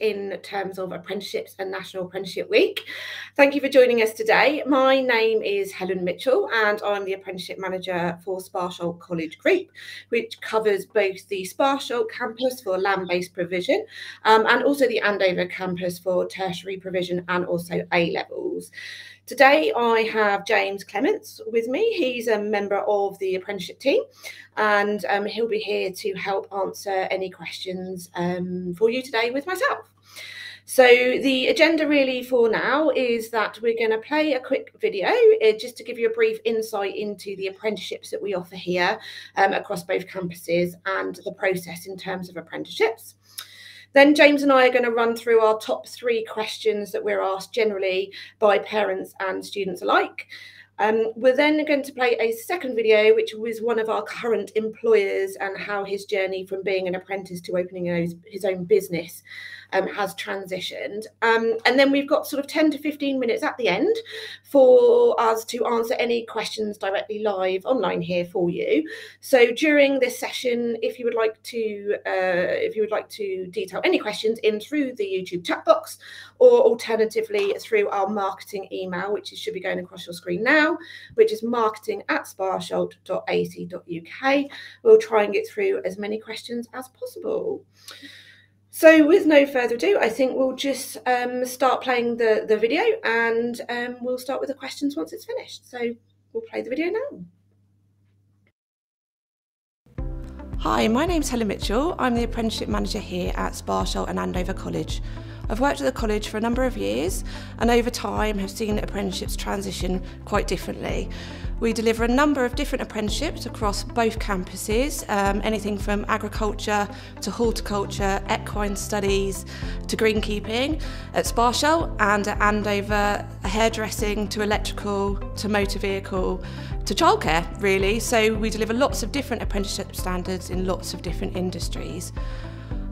in terms of apprenticeships and National Apprenticeship Week. Thank you for joining us today. My name is Helen Mitchell and I'm the Apprenticeship Manager for Sparsholt College Group, which covers both the Sparsholt campus for land-based provision and also the Andover campus for tertiary provision and also A-levels. Today I have James Clements with me. He's a member of the apprenticeship team and he'll be here to help answer any questions for you today with myself. So the agenda really for now is that we're going to play a quick video just to give you a brief insight into the apprenticeships that we offer here across both campuses and the process in terms of apprenticeships. Then James and I are going to run through our top 3 questions that we're asked generally by parents and students alike. We're then going to play a second video, which was one of our current employers and how his journey from being an apprentice to opening his own business has transitioned. And then we've got sort of 10 to 15 minutes at the end for us to answer any questions directly live online here for you. So during this session, if you would like to detail any questions in through the YouTube chat box, or alternatively through our marketing email, which should be going across your screen now, which is marketing@sparsholt.ac.uk. We'll try and get through as many questions as possible. So with no further ado, I think we'll just start playing the video and we'll start with the questions once it's finished. So we'll play the video now. Hi, my name's Helen Mitchell. I'm the Apprenticeship Manager here at Sparsholt and Andover College. I've worked at the college for a number of years and over time have seen apprenticeships transition quite differently. We deliver a number of different apprenticeships across both campuses, anything from agriculture to horticulture, equine studies to greenkeeping at Sparsholt, and at Andover, hairdressing to electrical to motor vehicle to childcare really. So we deliver lots of different apprenticeship standards in lots of different industries.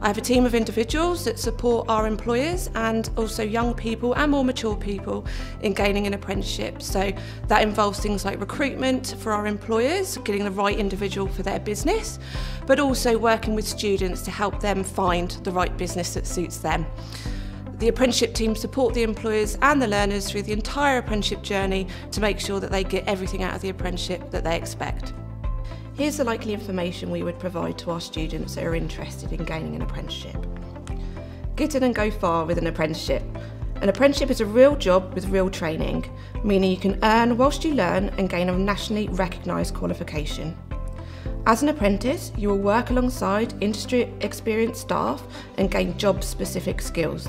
I have a team of individuals that support our employers and also young people and more mature people in gaining an apprenticeship. So that involves things like recruitment for our employers, getting the right individual for their business, but also working with students to help them find the right business that suits them. The apprenticeship team support the employers and the learners through the entire apprenticeship journey to make sure that they get everything out of the apprenticeship that they expect. Here's the likely information we would provide to our students that are interested in gaining an apprenticeship. Get in and go far with an apprenticeship. An apprenticeship is a real job with real training, meaning you can earn whilst you learn and gain a nationally recognised qualification. As an apprentice, you will work alongside industry experienced staff and gain job-specific skills.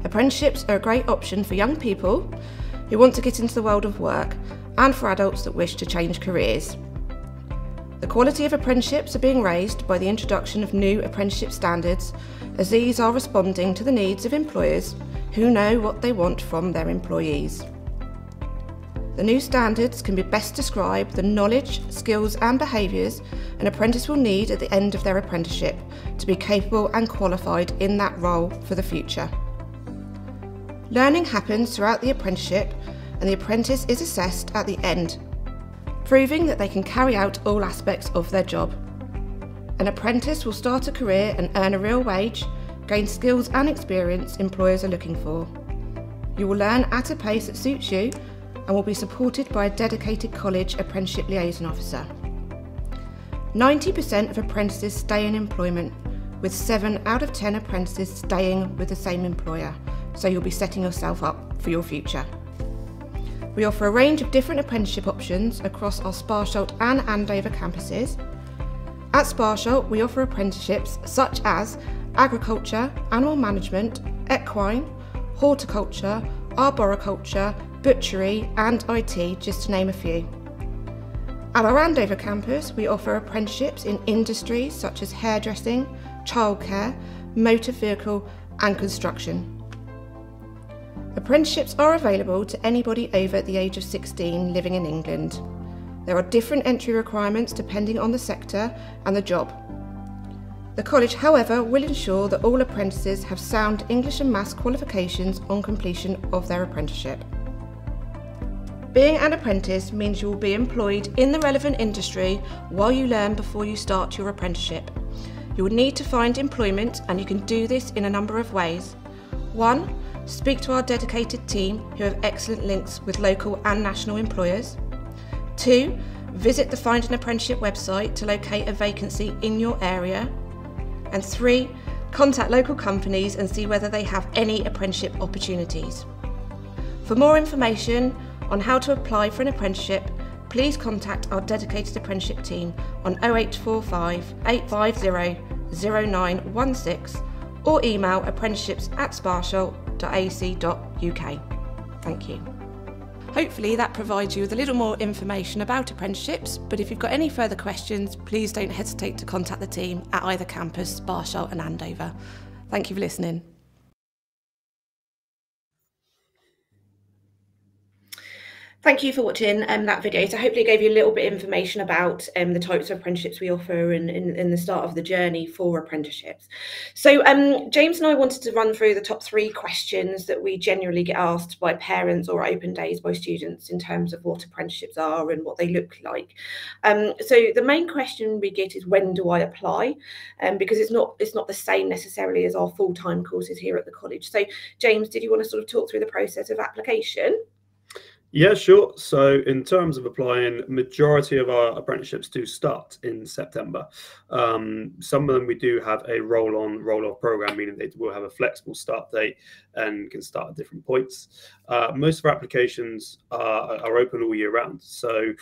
Apprenticeships are a great option for young people who want to get into the world of work and for adults that wish to change careers. The quality of apprenticeships are being raised by the introduction of new apprenticeship standards, as these are responding to the needs of employers who know what they want from their employees. The new standards can be best describe the knowledge, skills and behaviours an apprentice will need at the end of their apprenticeship to be capable and qualified in that role for the future. Learning happens throughout the apprenticeship and the apprentice is assessed at the end, proving that they can carry out all aspects of their job. An apprentice will start a career and earn a real wage, gain skills and experience employers are looking for. You will learn at a pace that suits you and will be supported by a dedicated college apprenticeship liaison officer. 90% of apprentices stay in employment, with 7 out of 10 apprentices staying with the same employer, so you'll be setting yourself up for your future. We offer a range of different apprenticeship options across our Sparsholt and Andover campuses. At Sparsholt, we offer apprenticeships such as agriculture, animal management, equine, horticulture, arboriculture, butchery and IT, just to name a few. At our Andover campus, we offer apprenticeships in industries such as hairdressing, childcare, motor vehicle and construction. Apprenticeships are available to anybody over the age of 16 living in England. There are different entry requirements depending on the sector and the job. The college, however, will ensure that all apprentices have sound English and Maths qualifications on completion of their apprenticeship. Being an apprentice means you will be employed in the relevant industry while you learn before you start your apprenticeship. You will need to find employment, and you can do this in a number of ways. 1. Speak to our dedicated team who have excellent links with local and national employers. 2. Visit the Find an Apprenticeship website to locate a vacancy in your area. And 3. Contact local companies and see whether they have any apprenticeship opportunities. For more information on how to apply for an apprenticeship, please contact our dedicated apprenticeship team on 0845 850 0916 or email apprenticeships@sparsholt.ac.uk. Thank you. Hopefully that provides you with a little more information about apprenticeships, but if you've got any further questions, please don't hesitate to contact the team at either campus, Sparsholt and Andover. Thank you for listening. Thank you for watching that video. So hopefully it gave you a little bit of information about the types of apprenticeships we offer in the start of the journey for apprenticeships. So James and I wanted to run through the top 3 questions that we generally get asked by parents or open days by students in terms of what apprenticeships are and what they look like. So the main question we get is, when do I apply? Because it's not the same necessarily as our full-time courses here at the college. So James, did you want to sort of talk through the process of application? Yeah, sure. So in terms of applying, majority of our apprenticeships do start in September. Some of them we do have a roll-on, roll-off program, meaning they will have a flexible start date and can start at different points. Most of our applications are open all year round. So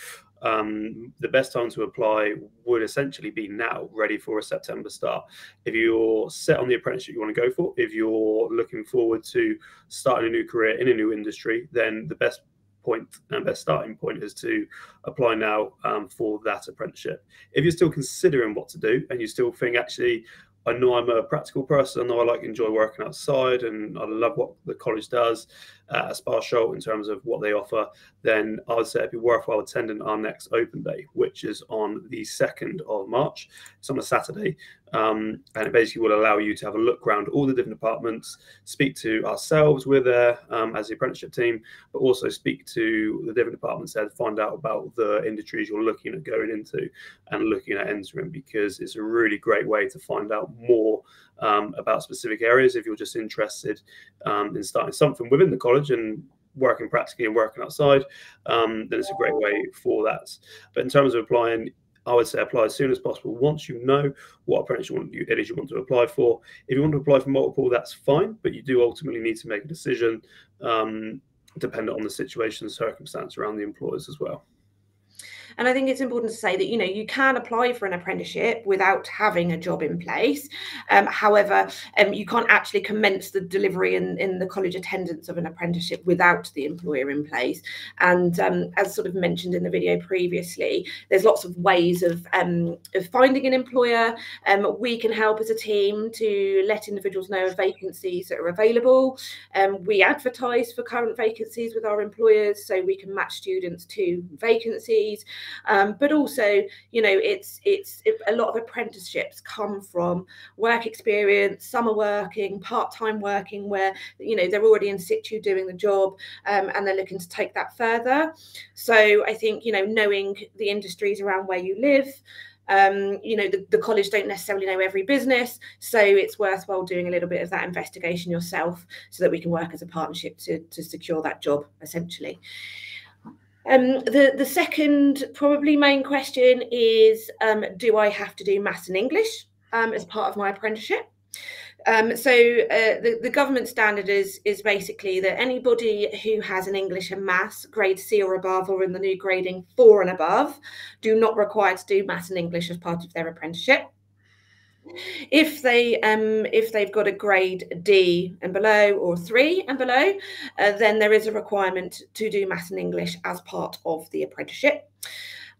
the best time to apply would essentially be now, ready for a September start. If you're set on the apprenticeship you want to go for, if you're looking forward to starting a new career in a new industry, then the best point and best starting point is to apply now for that apprenticeship. If you're still considering what to do and you still think, actually, I know I'm a practical person, I know I enjoy working outside and I love what the college does at Sparsholt in terms of what they offer, then I would say it'd be worthwhile attending our next open day, which is on the 2nd of March. It's on a Saturday, and it basically will allow you to have a look around all the different departments, speak to ourselves, we're there as the apprenticeship team, but also speak to the different departments there to find out about the industries you're looking at going into and looking at entering, because it's a really great way to find out more about specific areas. If you're just interested in starting something within the college and working practically and working outside, then it's a great way for that. But in terms of applying, I would say apply as soon as possible once you know what apprenticeship it is you want to apply for. If you want to apply for multiple, that's fine, but you do ultimately need to make a decision dependent on the situation and circumstance around the employers as well. And I think it's important to say that, you can apply for an apprenticeship without having a job in place. However, you can't actually commence the delivery in the college attendance of an apprenticeship without the employer in place. And as sort of mentioned in the video previously, there's lots of ways of finding an employer. We can help as a team to let individuals know of vacancies that are available. We advertise for current vacancies with our employers, so we can match students to vacancies. But also, it's a lot of apprenticeships come from work experience, summer working, part-time working, where they're already in situ doing the job, and they're looking to take that further. So I think knowing the industries around where you live, the college don't necessarily know every business, so it's worthwhile doing a little bit of that investigation yourself so that we can work as a partnership to secure that job, essentially. The second probably main question is, do I have to do maths and English as part of my apprenticeship? So the government standard is basically that anybody who has an English and maths grade C or above, or in the new grading 4 and above, do not require to do maths and English as part of their apprenticeship. If they've got a grade D and below or 3 and below, then there is a requirement to do maths and English as part of the apprenticeship.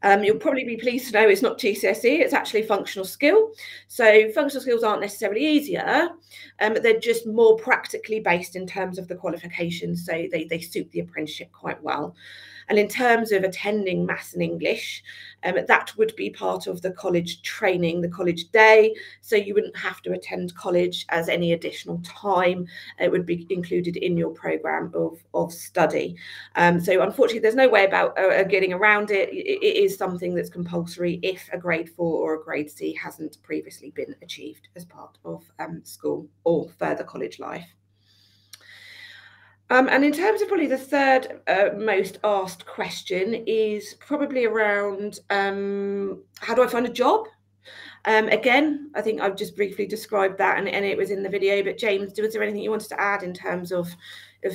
You'll probably be pleased to know it's not GCSE, it's actually functional skill. So functional skills aren't necessarily easier, but they're just more practically based in terms of the qualifications, so they suit the apprenticeship quite well. And in terms of attending Maths and English, that would be part of the college training, the college day. So you wouldn't have to attend college as any additional time. It would be included in your programme of study. So unfortunately, there's no way about getting around it. It is something that's compulsory if a grade 4 or a grade C hasn't previously been achieved as part of school or further college life. And in terms of probably the third most asked question is probably around how do I find a job? Again, I think I've just briefly described that and it was in the video, but James, was there anything you wanted to add in terms of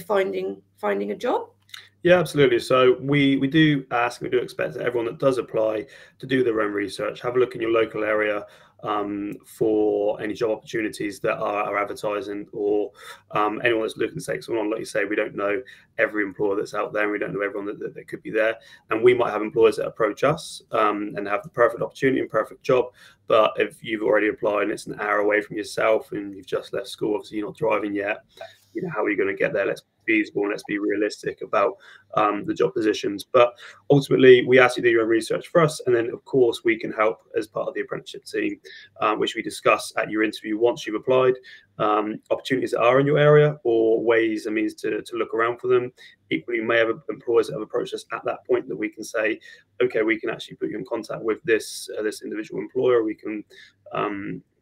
finding a job? Yeah, absolutely. So we do ask, we do expect that everyone that does apply to do their own research, have a look in your local area for any job opportunities that are advertising, or anyone that's looking to take someone on. Like you say, we don't know every employer that's out there, and we don't know everyone that could be there. And we might have employers that approach us and have the perfect opportunity and perfect job. But if you've already applied and it's an hour away from yourself and you've just left school, obviously you're not driving yet, you know, how are you going to get there? Let's be feasible and let's be realistic about the job positions. But ultimately, we ask you to do your own research for us, and then of course we can help as part of the apprenticeship team, which we discuss at your interview once you've applied, opportunities that are in your area or ways and means to look around for them. Equally, you may have employers that have approached us at that point that we can say, okay, we can actually put you in contact with this individual employer. We can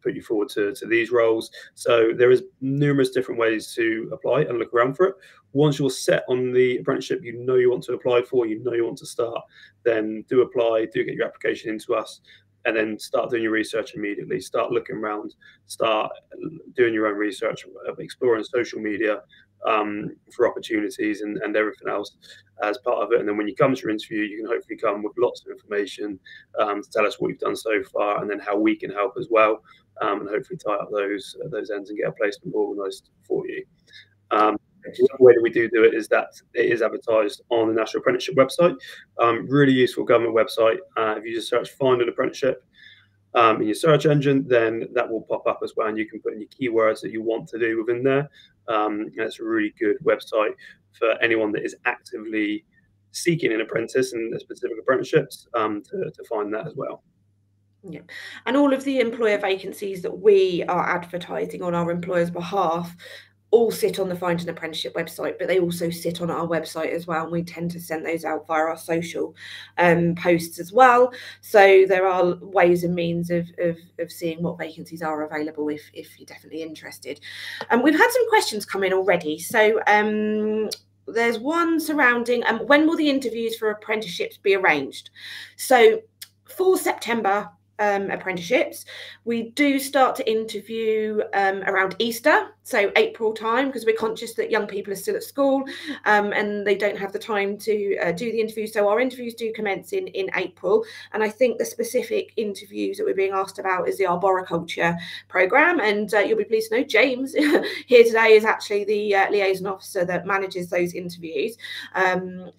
put you forward to these roles. So there is numerous different ways to apply and look around for it. Once you're set on the apprenticeship you know you want to apply for, you know you want to start, then do apply, do get your application into us, and then start doing your research immediately. Start looking around, start doing your own research, exploring social media for opportunities and everything else as part of it. And then when you come to your interview, you can hopefully come with lots of information to tell us what you've done so far, and then how we can help as well, and hopefully tie up those ends and get a placement organised for you. The way that we do it is that it is advertised on the National Apprenticeship website. Really useful government website. If you just search "find an apprenticeship" in your search engine, then that will pop up as well, and you can put in your keywords that you want to do within there. And it's a really good website for anyone that is actively seeking an apprentice and specific apprenticeships to find that as well. Yeah, and all of the employer vacancies that we are advertising on our employer's behalf all sit on the Find an Apprenticeship website, but they also sit on our website as well, and we tend to send those out via our social posts as well. So there are ways and means of seeing what vacancies are available if you're definitely interested. And we've had some questions come in already. So there's one surrounding when will the interviews for apprenticeships be arranged? So for September apprenticeships, we do start to interview around Easter, so April time, because we're conscious that young people are still at school and they don't have the time to do the interviews. So our interviews do commence in April, and I think the specific interviews that we're being asked about is the arboriculture programme, and you'll be pleased to know James here today is actually the liaison officer that manages those interviews and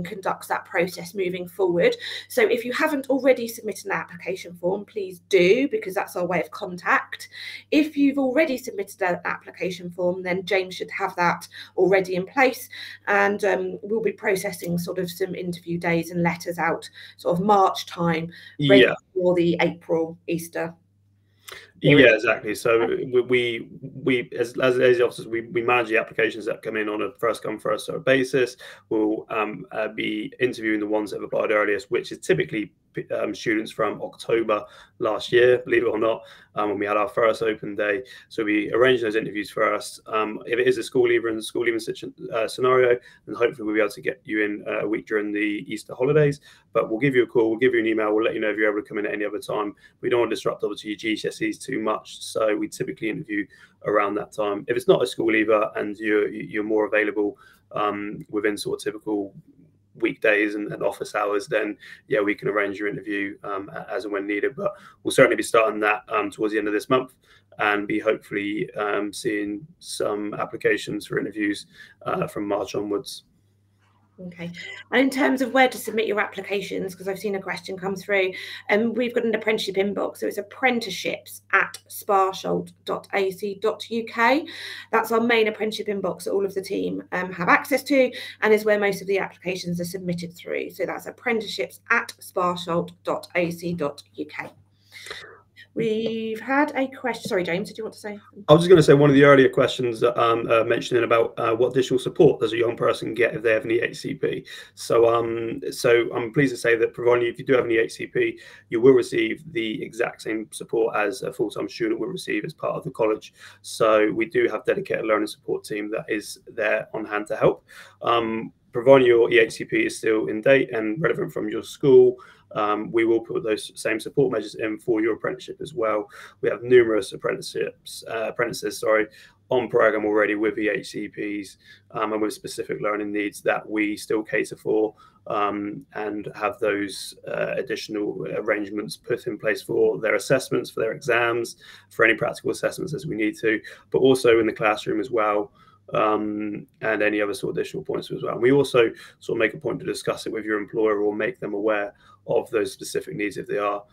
conducts that process moving forward. So if you haven't already submitted an application form, please do, because that's our way of contact. If you've already submitted an application form, then James should have that already in place, and we'll be processing sort of some interview days and letters out sort of March time, ready for the April Easter. Yeah, exactly. So we as liaison officers, we manage the applications that come in on a first come first served basis. We'll be interviewing the ones that have applied earliest, which is typically students from October last year, believe it or not, when we had our first open day. So we arrange those interviews first. If it is a school leaving scenario, then hopefully we'll be able to get you in a week during the Easter holidays. But we'll give you a call, we'll give you an email, we'll let you know if you're able to come in at any other time. We don't want to disrupt obviously your GCSEs too much, so we typically interview around that time. If it's not a school leaver and you're more available within sort of typical weekdays and office hours, then yeah, we can arrange your interview as and when needed. But we'll certainly be starting that towards the end of this month, and be hopefully seeing some applications for interviews from March onwards. Okay. And in terms of where to submit your applications, because I've seen a question come through, and we've got an apprenticeship inbox, so it's apprenticeships@sparsholt.ac.uk. That's our main apprenticeship inbox that all of the team have access to, and is where most of the applications are submitted through. So that's apprenticeships@sparsholt.ac.uk. We've had a question. Sorry, James, did you want to say? I was just going to say one of the earlier questions mentioning about what additional support does a young person get if they have an EHCP. So I'm pleased to say that providing if you do have an EHCP, you will receive the exact same support as a full-time student will receive as part of the college. So we do have dedicated learning support team that is there on hand to help. Providing your EHCP is still in date and relevant from your school, we will put those same support measures in for your apprenticeship as well. We have numerous apprentices on program already with EHCPs and with specific learning needs that we still cater for, and have those additional arrangements put in place for their assessments, for their exams, for any practical assessments as we need to, but also in the classroom as well. And any other sort of additional points as well. And we also sort of make a point to discuss it with your employer or make them aware of those specific needs if they are,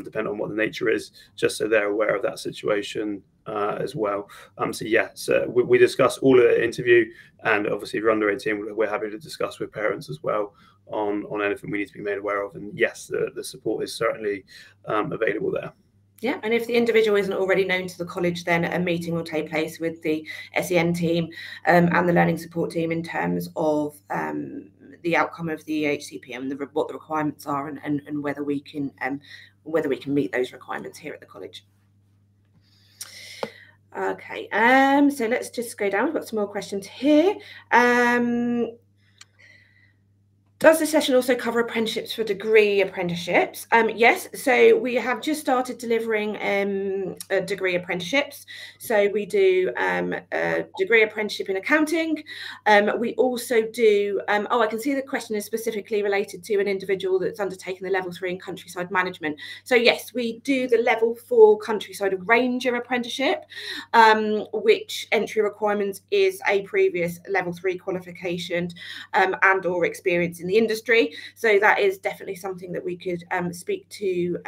depending on what the nature is, just so they're aware of that situation as well. So yeah, so we discuss all of the interview, and obviously if you're under 18, we're happy to discuss with parents as well on anything we need to be made aware of. And yes, the support is certainly available there. Yeah, and if the individual isn't already known to the college, then a meeting will take place with the SEN team and the learning support team in terms of the outcome of the EHCP and what the requirements are, and whether we can meet those requirements here at the college. Okay, so let's just go down. We've got some more questions here. Does the session also cover apprenticeships for degree apprenticeships? Yes, so we have just started delivering degree apprenticeships. So we do a degree apprenticeship in accounting. We also do, I can see the question is specifically related to an individual that's undertaken the level 3 in countryside management. So yes, we do the level 4 countryside ranger apprenticeship, which entry requirements is a previous level 3 qualification and or experience in the industry. So that is definitely something that we could speak to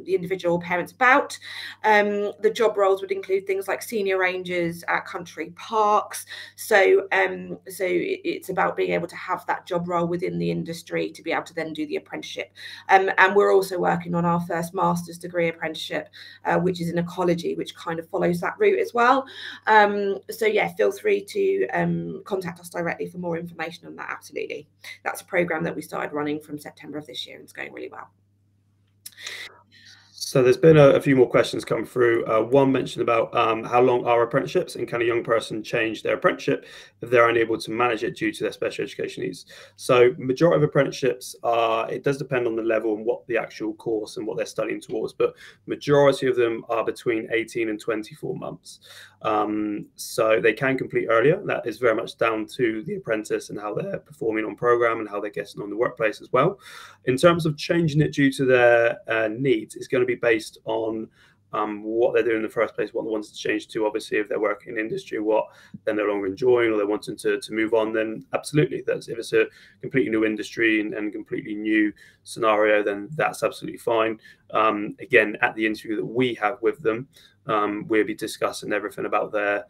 the individual parents about. The job roles would include things like senior rangers at country parks. So it's about being able to have that job role within the industry to be able to then do the apprenticeship. And we're also working on our first master's degree apprenticeship, which is in ecology, which kind of follows that route as well. So yeah, feel free to contact us directly for more information on that. Absolutely. That's a program that we started running from September of this year, and it's going really well. So there's been a few more questions come through. One mentioned about how long are apprenticeships, and can a young person change their apprenticeship if they're unable to manage it due to their special education needs? So majority of apprenticeships it does depend on the level and what the actual course and what they're studying towards, but majority of them are between 18 and 24 months. So they can complete earlier. That is very much down to the apprentice and how they're performing on program and how they're getting on the workplace as well. In terms of changing it due to their needs, it's going to be based on what they're doing in the first place, what they want to change to. Obviously, if they're working in industry, what they're no longer enjoying, or they're wanting to move on, then absolutely. If it's a completely new industry and completely new scenario, then that's absolutely fine. Again, at the interview that we have with them, we'll be discussing everything about their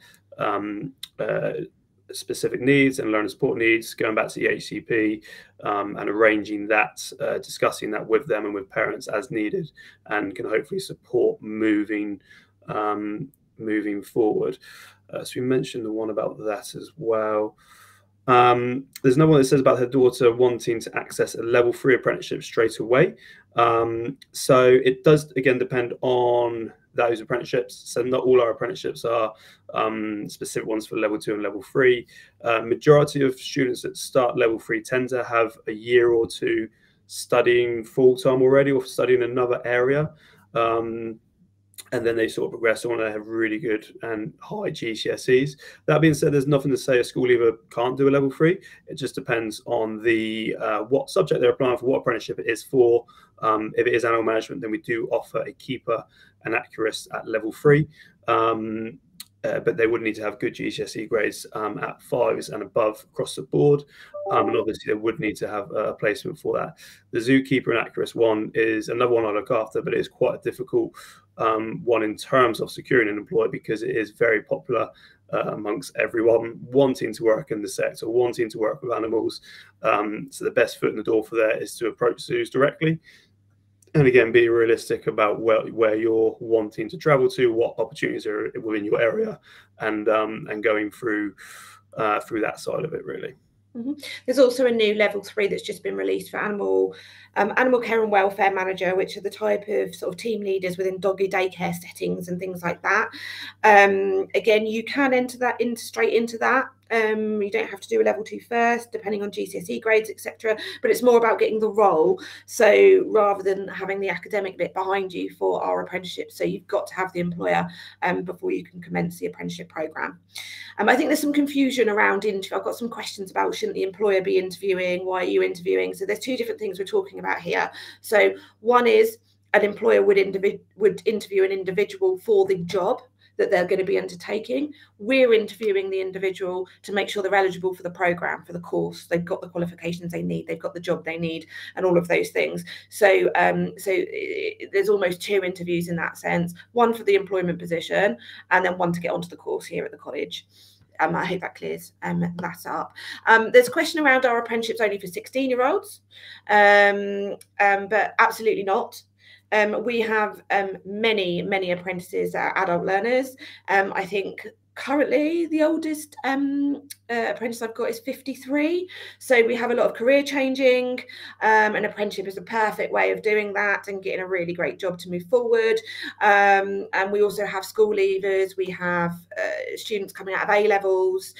specific needs and learner support needs, going back to the HCP and arranging that, discussing that with them and with parents as needed, and can hopefully support moving forward. So we mentioned the one about that as well. There's another one that says about her daughter wanting to access a level 3 apprenticeship straight away. So it does again depend on those apprenticeships. So not all our apprenticeships are specific ones for level 2 and level 3. Majority of students that start level 3 tend to have a year or two studying full-time already, or studying another area. And then they sort of progress on and have really good and high GCSEs. That being said, there's nothing to say a school either can't do a level 3. It just depends on the what subject they're applying for, what apprenticeship it is for. If it is animal management, then we do offer a keeper and accurist at level 3. but they would need to have good GCSE grades at 5s and above across the board. And obviously they would need to have a placement for that. The zookeeper and accurist one is another one I look after, but it is quite a difficult one in terms of securing an employer, because it is very popular amongst everyone wanting to work in the sector, wanting to work with animals. So the best foot in the door for that is to approach zoos directly. And again, be realistic about where you're wanting to travel to, what opportunities are within your area, and going through that side of it, really. Mm-hmm. There's also a new level 3 that's just been released for animal care and welfare manager, which are the type of sort of team leaders within doggy daycare settings and things like that. Again, you can enter straight into that. You don't have to do a level 2 first, depending on GCSE grades, etc. But it's more about getting the role. So rather than having the academic bit behind you for our apprenticeship, so you've got to have the employer before you can commence the apprenticeship programme. I think there's some confusion around interview. I've got some questions about, shouldn't the employer be interviewing? Why are you interviewing? So there's two different things we're talking about here. So one is an employer would interview an individual for the job that they're going to be undertaking. We're interviewing the individual to make sure they're eligible for the programme, for the course. They've got the qualifications they need, they've got the job they need, and all of those things. So there's almost 2 interviews in that sense, one for the employment position and then one to get onto the course here at the college. I hope that clears that up. There's a question around, our apprenticeships only for 16-year-olds? But absolutely not. We have many apprentices that are adult learners. I think currently the oldest apprentice I've got is 53. So we have a lot of career changing. An apprenticeship is a perfect way of doing that and getting a really great job to move forward. And we also have school leavers. We have students coming out of A-levels,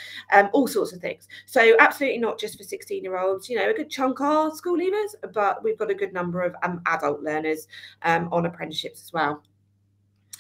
all sorts of things. So absolutely not just for 16-year-olds. You know, a good chunk are school leavers, but we've got a good number of adult learners on apprenticeships as well.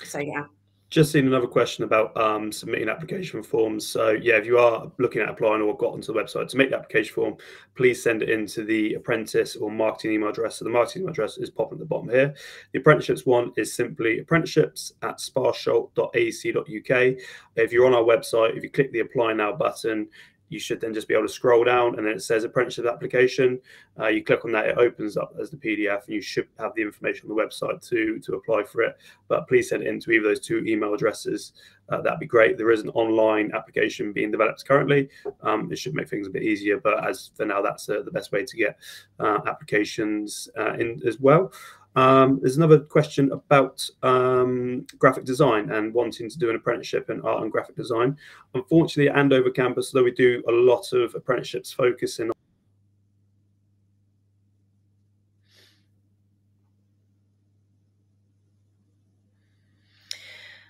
So yeah. Just seen another question about submitting application forms. So yeah, if you are looking at applying or got onto the website to make the application form, please send it into the apprentice or marketing email address. So the marketing email address is popping at the bottom here. The apprenticeships one is simply apprenticeships@sparsholt.ac.uk. If you're on our website, if you click the apply now button, you should then just be able to scroll down, and then it says apprenticeship application. You click on that, it opens up as the PDF, and you should have the information on the website to apply for it. But please send it into either of those 2 email addresses. That'd be great. There is an online application being developed currently. It should make things a bit easier, but as for now, that's the best way to get applications in as well. There's another question about graphic design and wanting to do an apprenticeship in art and graphic design. Unfortunately, at Andover campus, though, we do a lot of apprenticeships focusing on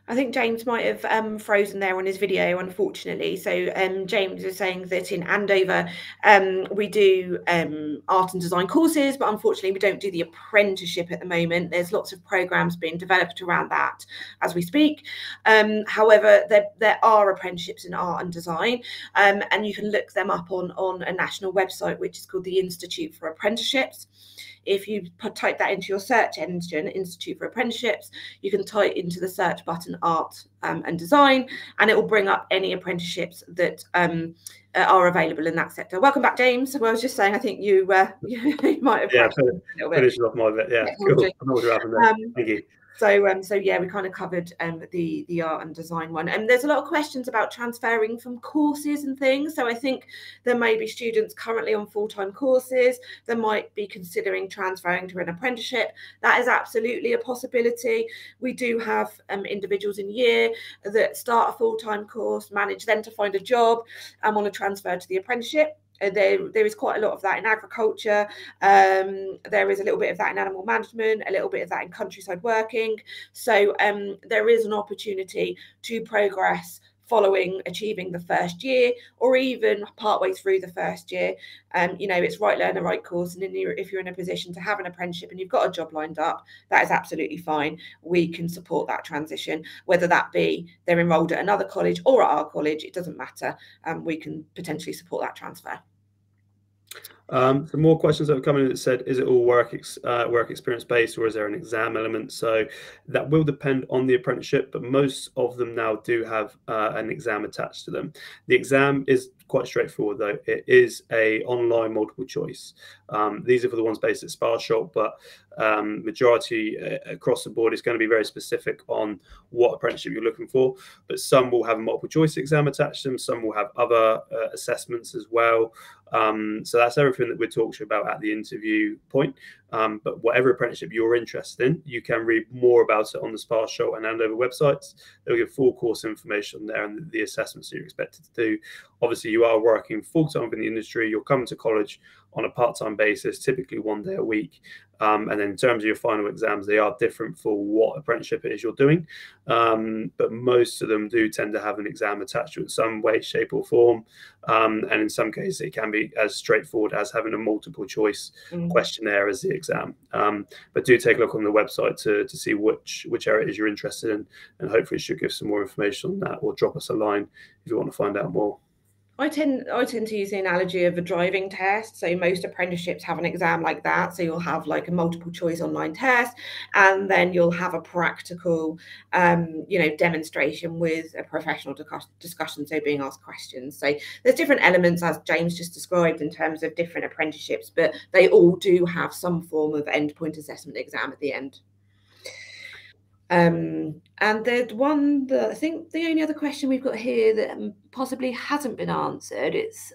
I think James might have frozen there on his video, unfortunately. So James is saying that in Andover, we do art and design courses, but unfortunately we don't do the apprenticeship at the moment. There's lots of programs being developed around that as we speak. However, there are apprenticeships in art and design, and you can look them up on a national website, which is called the Institute for Apprenticeships. If you type that into your search engine, Institute for Apprenticeships, you can type into the search button art and design, and it will bring up any apprenticeships that are available in that sector. Welcome back, James. Well, I was just saying, I think you might have finished off my bit. Yeah, cool. I know what happened there. Thank you. So yeah, we kind of covered the art and design one. And there's a lot of questions about transferring from courses and things. So I think there may be students currently on full-time courses that might be considering transferring to an apprenticeship. That is absolutely a possibility. We do have individuals in year that start a full-time course, manage then to find a job and want to transfer to the apprenticeship. There is quite a lot of that in agriculture. There is a little bit of that in animal management, a little bit of that in countryside working. So there is an opportunity to progress following achieving the first year, or even partway through the first year. You know, it's right learner, right course. And if you're in a position to have an apprenticeship and you've got a job lined up, that is absolutely fine. We can support that transition, whether that be they're enrolled at another college or at our college, it doesn't matter. We can potentially support that transfer. Some more questions that have come in that said, is it all work experience based, or is there an exam element? So that will depend on the apprenticeship, but most of them now do have an exam attached to them. The exam is quite straightforward though. It is a online multiple choice. These are for the ones based at Sparsholt, but majority across the board is going to be very specific on what apprenticeship you're looking for. But some will have a multiple choice exam attached to them. Some will have other assessments as well. So that's everything that we're talking about at the interview point. But whatever apprenticeship you're interested in, you can read more about it on the Sparsholt and Andover websites. They'll give full course information there and the assessments that you're expected to do. Obviously, you are working full-time in the industry. You're coming to college on a part-time basis, typically 1 day a week. And then in terms of your final exams, they are different for what apprenticeship it is you're doing. But most of them do tend to have an exam attached to it in some way, shape or form. And in some cases, it can be as straightforward as having a multiple choice questionnaire as the exam. But do take a look on the website to see which area it is you're interested in. And hopefully it should give some more information on that, or drop us a line if you want to find out more. I tend to use the analogy of a driving test. So most apprenticeships have an exam like that. So you'll have like a multiple choice online test, and then you'll have a practical, demonstration with a professional discussion. So being asked questions. So there's different elements, as James just described, in terms of different apprenticeships, but they all do have some form of endpoint assessment exam at the end. And there's one that I think the only other question we've got here that possibly hasn't been answered. It's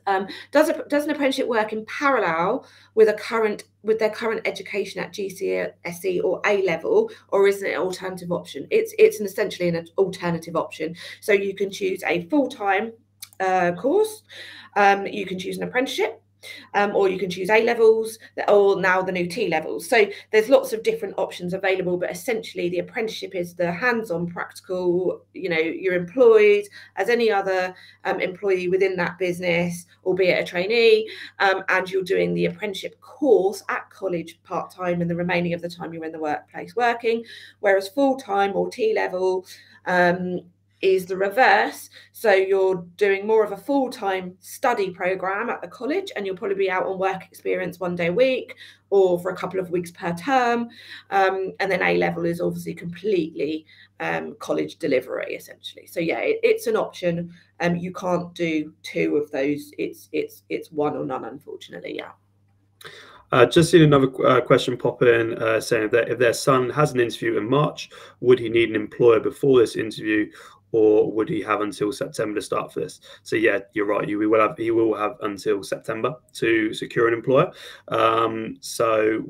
does an apprenticeship work in parallel with their current education at GCSE or A level, or is it an alternative option? It's essentially an alternative option. So you can choose a full-time course, you can choose an apprenticeship, or you can choose A levels, or now the new T levels. So there's lots of different options available, but essentially the apprenticeship is the hands-on practical. You're employed as any other employee within that business, albeit a trainee, and you're doing the apprenticeship course at college part-time, and the remaining of the time you're in the workplace working. Whereas full-time or T level is the reverse. So you're doing more of a full-time study program at the college, and you'll probably be out on work experience 1 day a week or for a couple of weeks per term. And then A level is obviously completely college delivery, essentially. So yeah, it's an option. You can't do two of those. It's one or none, unfortunately. Yeah. Just seen another question pop in saying that if their son has an interview in March, would he need an employer before this interview, or would he have until September to start for this? So yeah, you're right. He will have until September to secure an employer. So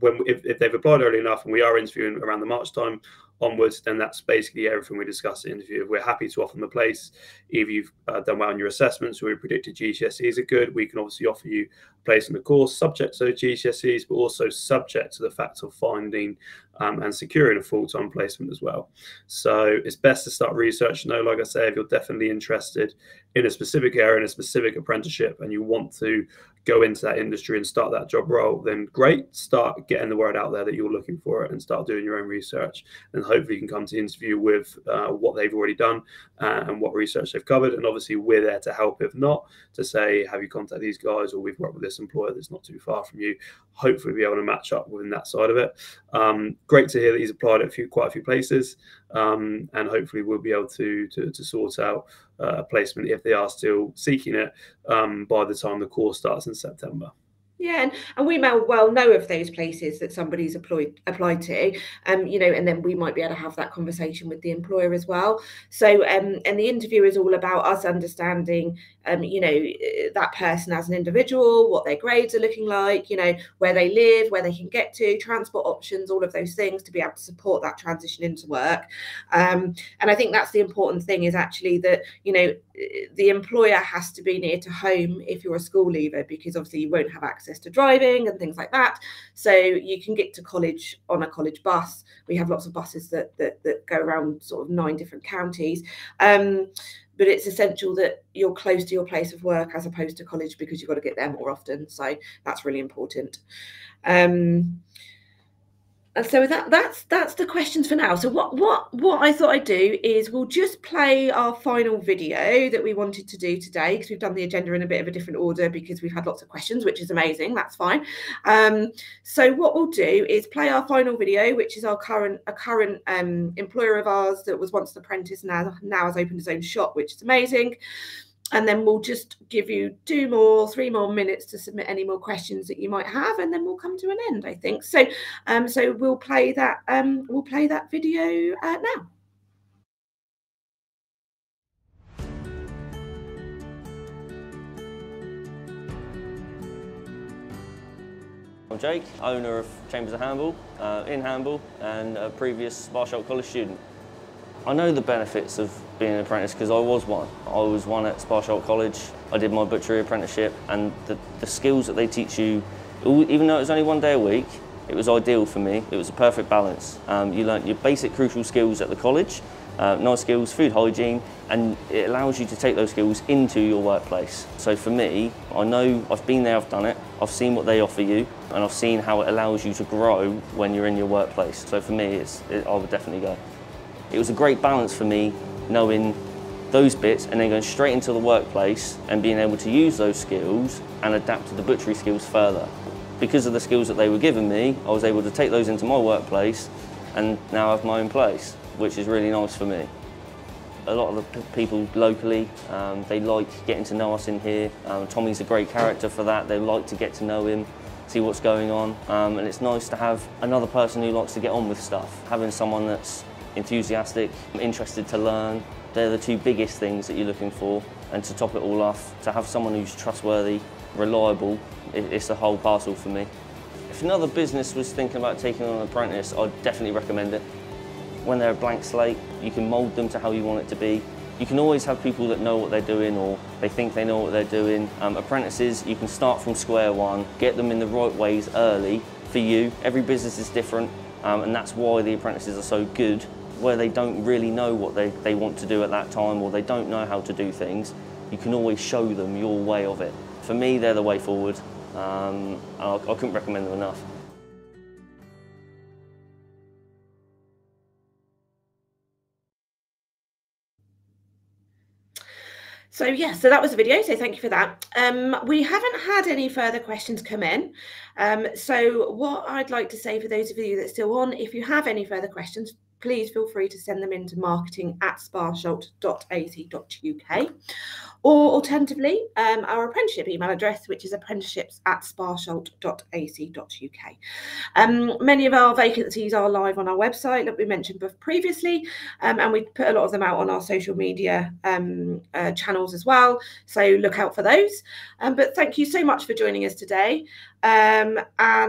if they've applied early enough and we are interviewing around the March time onwards, then that's basically everything we discussed in the interview. If we're happy to offer them a place, if you've done well on your assessments, or we predicted GCSEs are good, we can obviously offer you a place in the course subject to GCSEs, but also subject to the fact of finding and securing a full-time placement as well. So it's best to start researching though. Like I say, if you're definitely interested in a specific area, in a specific apprenticeship, and you want to go into that industry and start that job role, then great. Start getting the word out there that you're looking for it, and start doing your own research. And hopefully you can come to the interview with what they've already done and what research they've covered. And obviously we're there to help. If not, to say, have you contacted these guys, or we've worked with this employer that's not too far from you. Hopefully be able to match up within that side of it. Great to hear that he's applied at quite a few places, and hopefully we'll be able to sort out a placement if they are still seeking it by the time the course starts in September. Yeah, and we may well know of those places that somebody's applied to, and then we might be able to have that conversation with the employer as well. So, and the interview is all about us understanding, that person as an individual, what their grades are looking like, where they live, where they can get to, transport options, all of those things to be able to support that transition into work. And I think that's the important thing, is actually that, the employer has to be near to home if you're a school leaver, because obviously you won't have access to driving and things like that. So you can get to college on a college bus. We have lots of buses that go around sort of 9 different counties. But it's essential that you're close to your place of work as opposed to college, because you've got to get there more often. So that's really important. And so that's the questions for now. So what I thought I'd do is we'll just play our final video that we wanted to do today, because we've done the agenda in a bit of a different order because we've had lots of questions, which is amazing. That's fine. So what we'll do is play our final video, which is a current employer of ours that was once an apprentice, now has opened his own shop, which is amazing. And then we'll just give you 3 more minutes to submit any more questions that you might have, and then we'll come to an end, I think. So, so we'll play that. We'll play that video now. I'm Jake, owner of Chambers of Hamble, in Hamble, and a previous Sparsholt College student. I know the benefits of being an apprentice because I was one. I was one at Sparsholt College. I did my butchery apprenticeship, and the skills that they teach you, even though it was only 1 day a week, it was ideal for me. It was a perfect balance. You learnt your basic crucial skills at the college, nice skills, food hygiene, and it allows you to take those skills into your workplace. So for me, I know I've been there, I've done it, I've seen what they offer you, and I've seen how it allows you to grow when you're in your workplace. So for me, I would definitely go. It was a great balance for me, knowing those bits and then going straight into the workplace and being able to use those skills and adapt to the butchery skills further. Because of the skills that they were giving me, I was able to take those into my workplace and now have my own place, which is really nice for me. A lot of the people locally, they like getting to know us in here. Tommy's a great character for that. They like to get to know him, see what's going on, and it's nice to have another person who likes to get on with stuff. Having someone that's enthusiastic, interested to learn, they're the 2 biggest things that you're looking for. And to top it all off, to have someone who's trustworthy, reliable, it's the whole parcel for me. If another business was thinking about taking on an apprentice, I'd definitely recommend it. When they're a blank slate, you can mould them to how you want it to be. You can always have people that know what they're doing, or they think they know what they're doing. Apprentices, you can start from square one, get them in the right ways early for you. Every business is different, and that's why the apprentices are so good. Where they don't really know what they want to do at that time, or they don't know how to do things, you can always show them your way of it. For me, they're the way forward. I couldn't recommend them enough. So yeah, so that was the video, so thank you for that. We haven't had any further questions come in. So what I'd like to say for those of you that are still on, if you have any further questions, please feel free to send them into marketing@sparsholt.ac.uk. Or alternatively, our apprenticeship email address, which is apprenticeships@sparsholt.ac.uk. Many of our vacancies are live on our website, like we mentioned previously, and we put a lot of them out on our social media channels as well. So look out for those. But thank you so much for joining us today. And I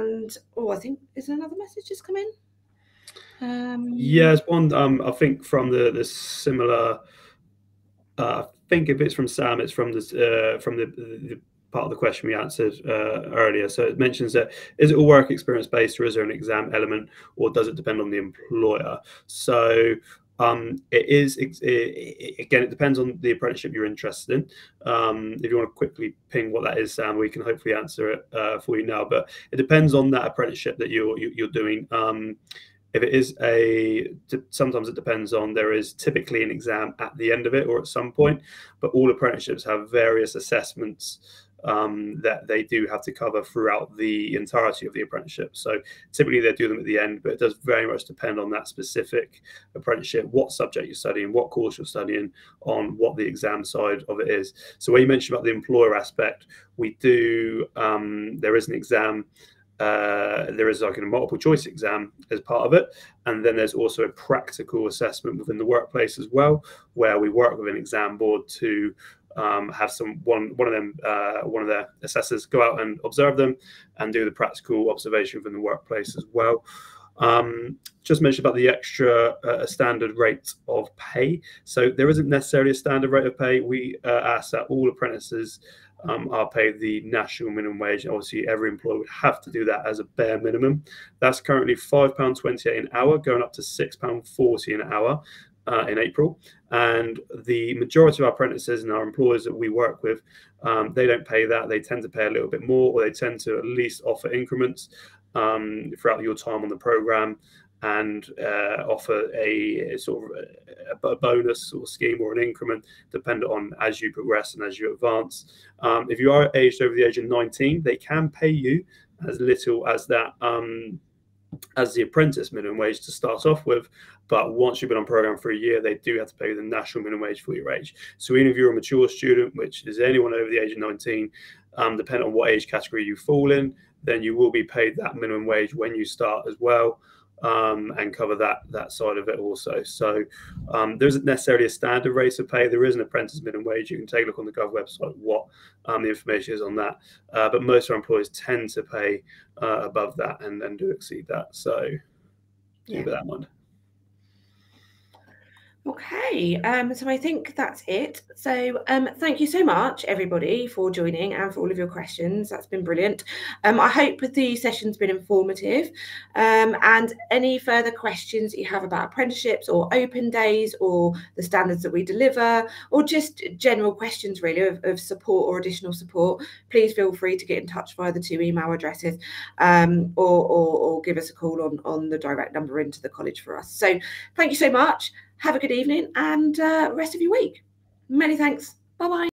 think, is there another message just come in? Yeah, it's one. I think from the similar. I think if it's from Sam, it's from the part of the question we answered earlier. So it mentions that, is it all work experience based, or is there an exam element, or does it depend on the employer? So it is, again, it depends on the apprenticeship you're interested in. If you want to quickly ping what that is, Sam, we can hopefully answer it for you now. But it depends on that apprenticeship that you're doing. If it is sometimes it depends on, there is typically an exam at the end of it or at some point, but all apprenticeships have various assessments that they do have to cover throughout the entirety of the apprenticeship. So typically they do them at the end, but it does very much depend on that specific apprenticeship, what subject you're studying, what course you're studying, on what the exam side of it is. So when you mentioned about the employer aspect, we do, there is an exam. There is like a multiple choice exam as part of it, and then there's also a practical assessment within the workplace as well, where we work with an exam board to have one of their assessors go out and observe them and do the practical observation within the workplace as well. Just mentioned about the extra standard rate of pay. So there isn't necessarily a standard rate of pay. We ask that all apprentices are paid the national minimum wage. Obviously, every employer would have to do that as a bare minimum. That's currently £5.28 an hour, going up to £6.40 an hour in April. And the majority of our apprentices and our employers that we work with, they don't pay that. They tend to pay a little bit more, or they tend to at least offer increments. throughout your time on the programme, and offer a sort of a bonus or scheme or an increment dependent on as you progress and as you advance. If you are aged over the age of 19, they can pay you as little as that as the apprentice minimum wage to start off with, but once you've been on program for a year, they do have to pay you the national minimum wage for your age. So even if you're a mature student, which is anyone over the age of 19, depending on what age category you fall in, then you will be paid that minimum wage when you start as well, and cover that side of it also. So there isn't necessarily a standard rate of pay. There is an apprentice minimum wage. You can take a look on the Gov website what the information is on that. But most of our employers tend to pay above that and do exceed that. So keep that in mind. Okay, so I think that's it. So thank you so much, everybody, for joining and for all of your questions. That's been brilliant. I hope the session's been informative. And any further questions that you have about apprenticeships or open days or the standards that we deliver, or just general questions really of support or additional support, please feel free to get in touch via the 2 email addresses, or give us a call on the direct number into the college for us. So thank you so much. Have a good evening and rest of your week. Many thanks. Bye-bye.